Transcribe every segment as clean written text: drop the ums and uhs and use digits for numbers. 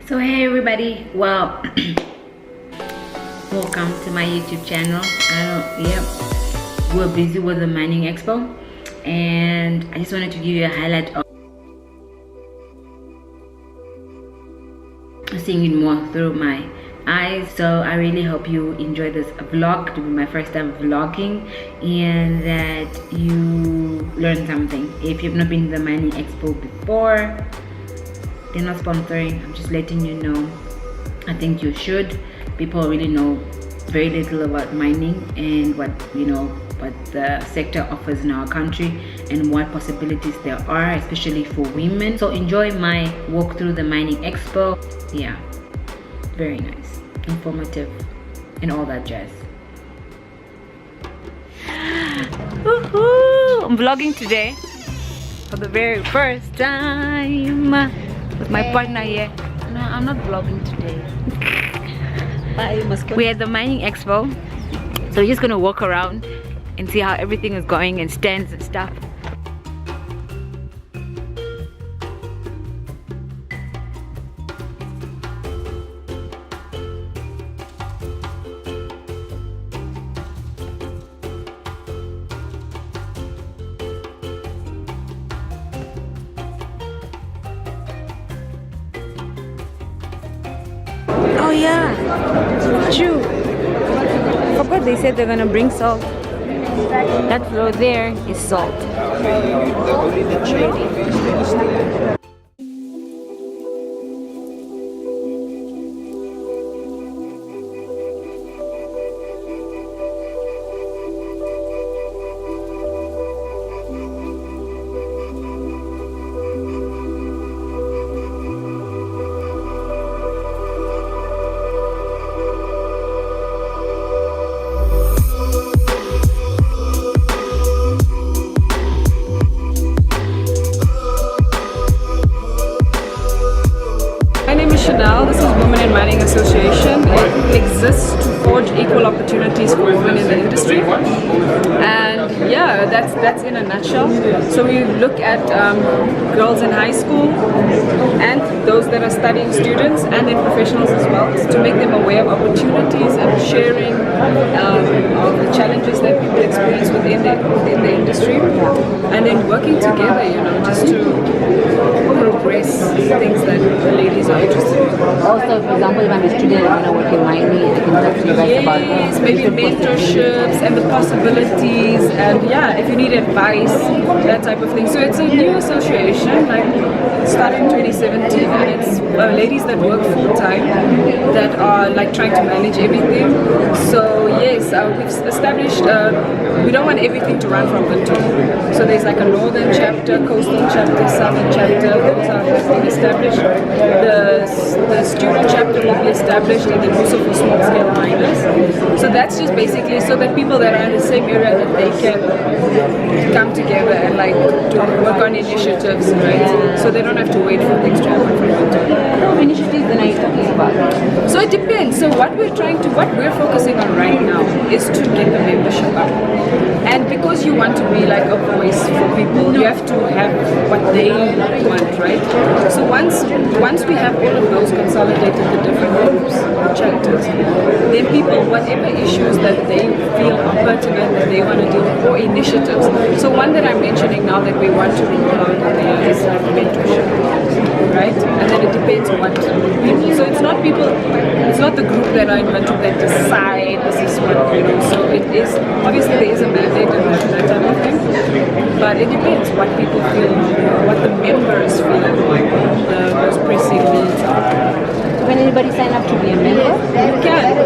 So hey everybody, well welcome to my YouTube channel. We're busy with the mining expo and I just wanted to give you a highlight of seeing it more through my eyes. So I really hope you enjoy this vlog. To be my first time vlogging and that you learn something. If you've not been to the mining expo before, they're not sponsoring, I'm just letting you know. I think you should. People really know very little about mining and what the sector offers in our country and what possibilities there are, especially for women. So enjoy my walk through the mining expo. Yeah, very nice, informative and all that jazz. I'm vlogging today for the very first time with my partner here. No, I'm not vlogging today. We're at the mining expo, so we're just gonna walk around and see how everything is going and stands and stuff. Oh yeah, true. Forgot they said they're gonna bring salt. That floor there is salt. This is Women in Mining Association. It exists to forge equal opportunities for women in the industry, and yeah, that's in a nutshell. So we look at girls in high school and those that are studying students and then professionals as well, to make them aware of opportunities and sharing of the challenges that people experience within the industry, and then working together, just to progress things that the ladies are interested in. Also, for example, if I'm a student and I want to work in mining, I can talk to you guys about maybe mentorships and the possibilities, and yeah, if you need advice, that type of thing. So it's a new association, like started in 2017, and it's ladies that work full time that are like trying to manage everything. So yes, we've established. We don't want everything to run from Windhoek. So there's like a northern chapter, coastal chapter, southern chapter. Those are being established. The student chapter will be established, and then also for small scale miners. So that's just basically so that people that are in the same area, that they can come together and like to work on initiatives, right? So they don't have to wait for things to happen from Windhoek. What initiatives then are you talking about? So it depends. So what we're focusing on right now is to get the membership up. And because you want to be like a voice for people, you have to have what they want, right? So once we have all of those consolidated, the different groups, the chapters, then people, whatever issues that they feel are pertinent, that they want to deal with, or initiatives. So one that I'm mentioning now that we want to roll out there is like mentorship, right? And then it depends on what people. So it's not the group that are in Windhoek that decide this is what, so it is, obviously there is a mandate and that type of thing, but it depends what people feel, what the members feel the most pressing needs are. Can anybody sign up to be a member? You can,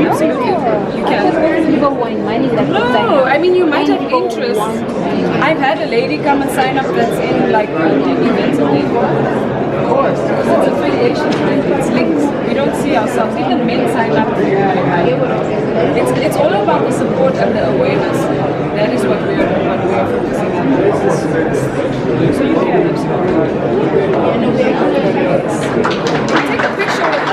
absolutely, you can. People who are in mining that No, I mean you might have interest. I've had a lady come and sign up that's in like events and things. Of course, it's affiliation, right? It's linked. We don't see ourselves. Even men sign up. It's all about the support and the awareness. That is what we are focusing on. So you can absolutely. Take a picture with us.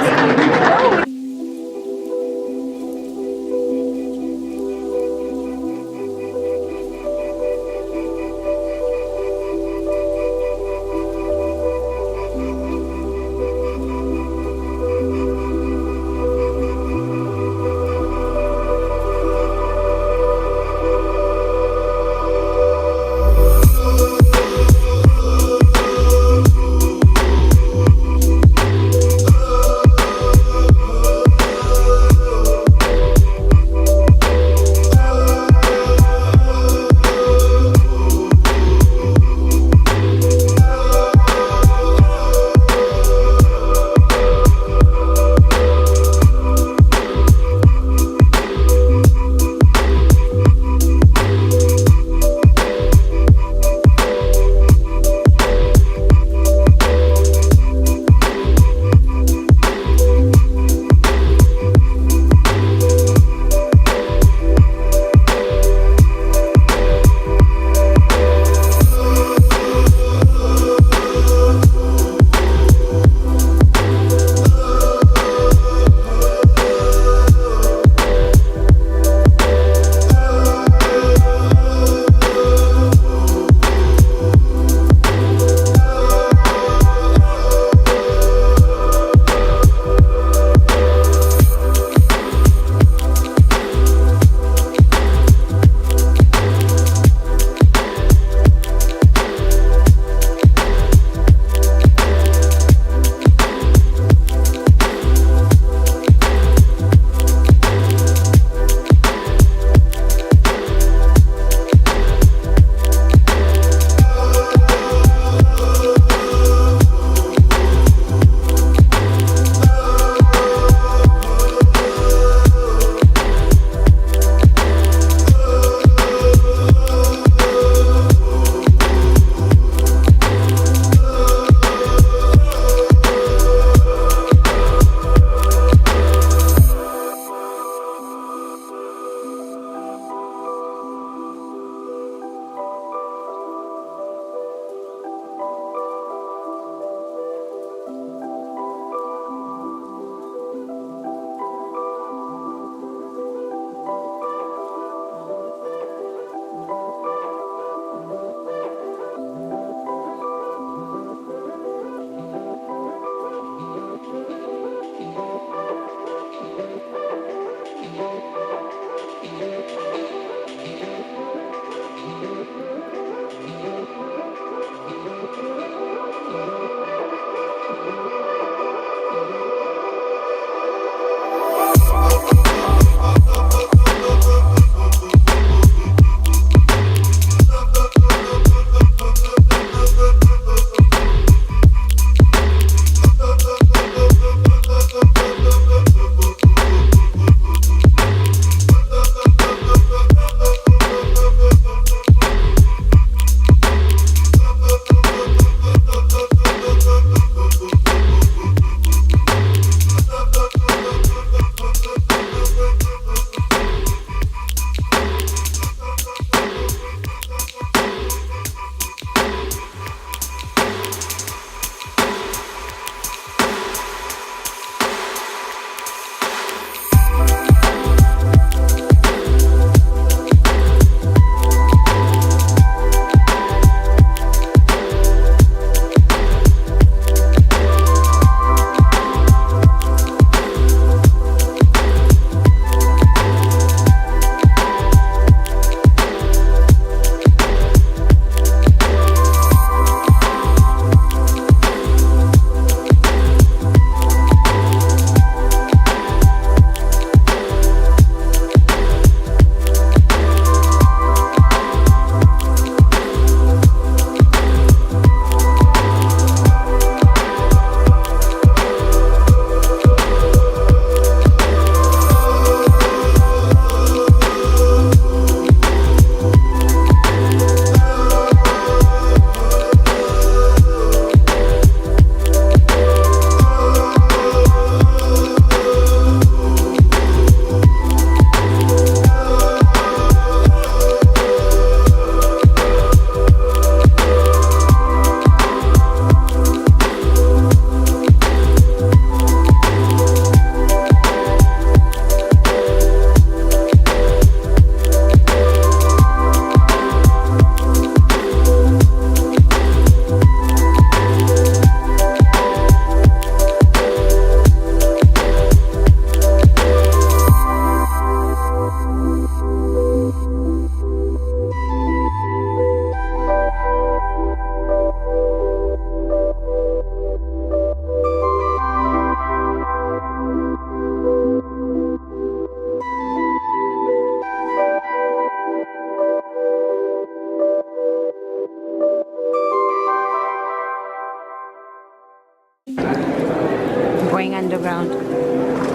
underground.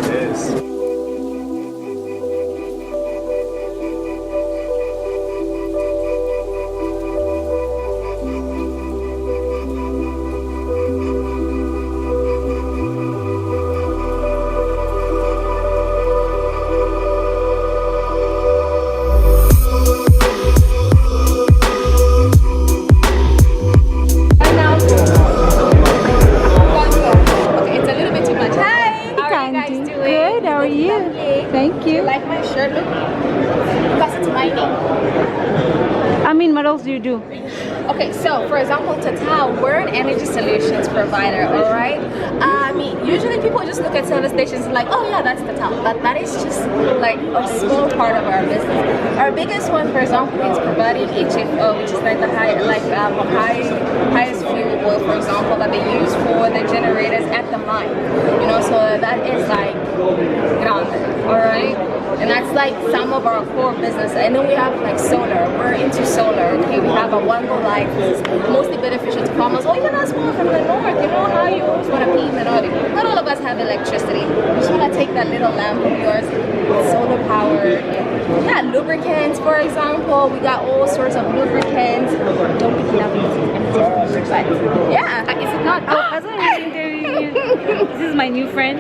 Yes. Okay, it's a little bit too much. Hi! How are you guys doing? Good, how are you? Lovely. Thank you. Like my shirt, look. Because it's my name. I mean, what else do you do? Okay, so for example, Total, we're an energy solutions provider, all right? I mean, usually people just look at service stations like, oh yeah, that's Total, but that is just like a small part of our business. Our biggest one, for example, is providing HFO, which is like the highest fuel oil, for example, that they use for the generators at the mine. You know, so that is like grande, all right? And that's like some of our core business. And then we have like solar. We're into solar. Okay, we have a one-go light, which is mostly beneficial to farmers, or even us more from the north. You know how you always want to beam and all. Not all of us have electricity. You just want to take that little lamp of yours, solar powered. Yeah, lubricants, for example. We got all sorts of lubricants. Don't pick it up because it's empty. But yeah, Is it not? Oh, I was interviewing you. This is my new friend.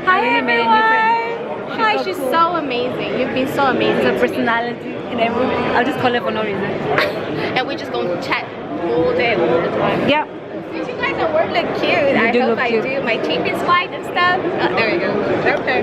hi everyone. Hi, so she's cool. so amazing. You've been so amazing. Her personality and everything. I'll just call her for no reason. And we just gonna chat all day, all the time. Yeah. You guys at work look cute. I do hope look I cute. do. My teeth is white and stuff. Oh, there we go. Okay.